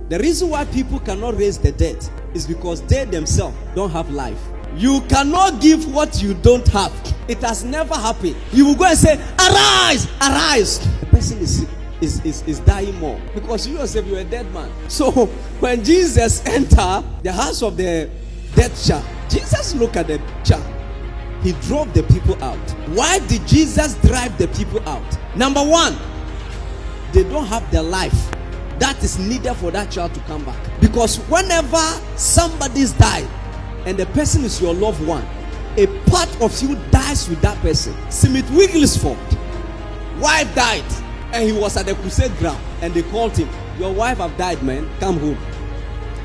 The reason why people cannot raise the dead is because they themselves don't have life. You cannot give what you don't have. It has never happened. You will go and say, arise, arise. The person is dying more because you yourself, you're a dead man. So when Jesus entered the house of the dead child, Jesus looked at the child. He drove the people out. Why did Jesus drive the people out? Number one, they don't have the life that is needed for that child to come back. Because whenever somebody's died and the person is your loved one, a part of you dies with that person. Smith Wigglesworth, wife died, and he was at the crusade ground, and they called him, your wife have died, man, come home.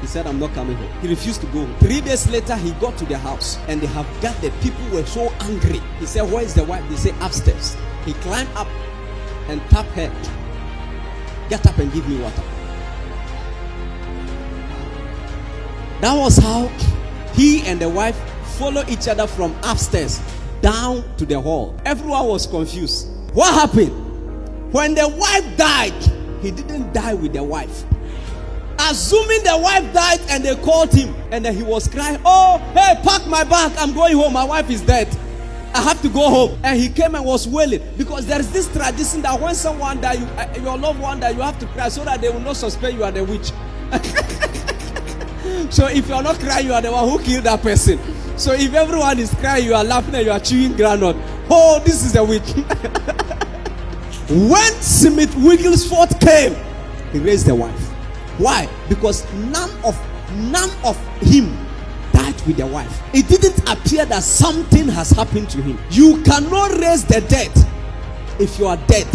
He said, I'm not coming home. He refused to go home. 3 days later, he got to the house, and they have gathered. People were so angry. He said, where is the wife? They say, upstairs. He climbed up and tapped her. Get up and give me water. That was how he and the wife followed each other from upstairs down to the hall. Everyone was confused. What happened? When the wife died, he didn't die with the wife. Assuming the wife died, and they called him, and then he was crying, oh, hey, pack my bag, I'm going home, my wife is dead, I have to go home. And he came and was wailing, because there is this tradition that when someone dies, your loved one dies, you have to cry so that they will not suspect you are the witch. So if you are not crying, you are the one who killed that person. So if everyone is crying, you are laughing and you are chewing groundnut. Oh, this is a witch. When Smith Wigglesworth came, he raised the wife. Why? Because none of him died with the wife. It didn't appear that something has happened to him. You cannot raise the dead if you are dead.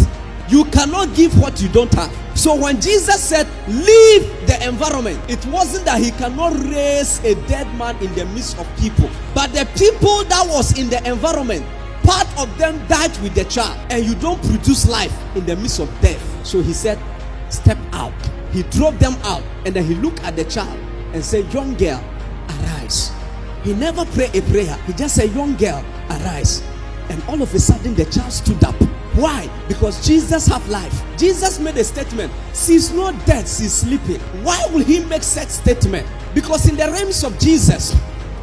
You cannot give what you don't have. So when Jesus said, leave the environment, it wasn't that he cannot raise a dead man in the midst of people. But the people that was in the environment, part of them died with the child. And you don't produce life in the midst of death. So he said, step out. He drove them out. And then he looked at the child and said, young girl, arise. He never prayed a prayer. He just said, young girl, arise. And all of a sudden the child stood up. Why? Because Jesus have life. Jesus made a statement. She's not dead, she's sleeping. Why will he make such statement? Because in the realms of Jesus,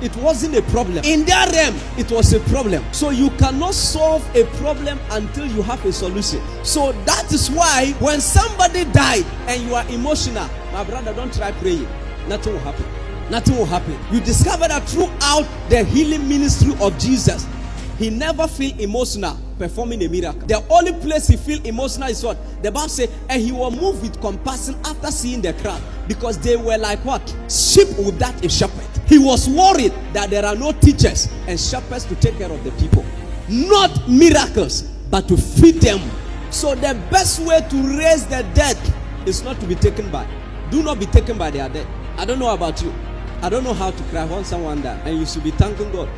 it wasn't a problem. In their realm, it was a problem. So you cannot solve a problem until you have a solution. So that is why when somebody died and you are emotional, my brother, don't try praying. Nothing will happen. Nothing will happen. You discover that throughout the healing ministry of Jesus, he never feel emotional performing a miracle. The only place he feel emotional is what? The Bible says, and he was moved with compassion after seeing the crowd, because they were like what? Sheep without a shepherd. He was worried that there are no teachers and shepherds to take care of the people. Not miracles, but to feed them. So the best way to raise the dead is not to be taken by. Do not be taken by their dead. I don't know about you. I don't know how to cry when someone dies. And you should be thanking God.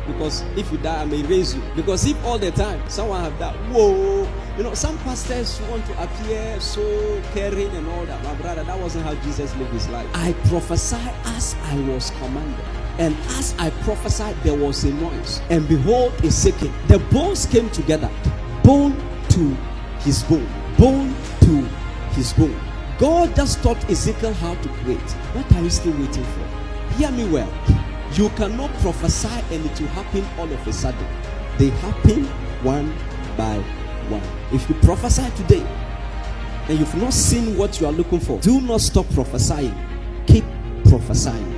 Because if you die, I may raise you. Because if all the time someone have that, whoa, you know, some pastors want to appear so caring and all that. My brother, that wasn't how Jesus lived his life. I prophesied as I was commanded. And as I prophesied, there was a noise. And behold, a shaking. The bones came together. Bone to his bone. Bone to his bone. God just taught Ezekiel how to create. What are you still waiting for? Hear me well. You cannot prophesy and it will happen all of a sudden. They happen one by one. If you prophesy today and you've not seen what you are looking for, do not stop prophesying. Keep prophesying.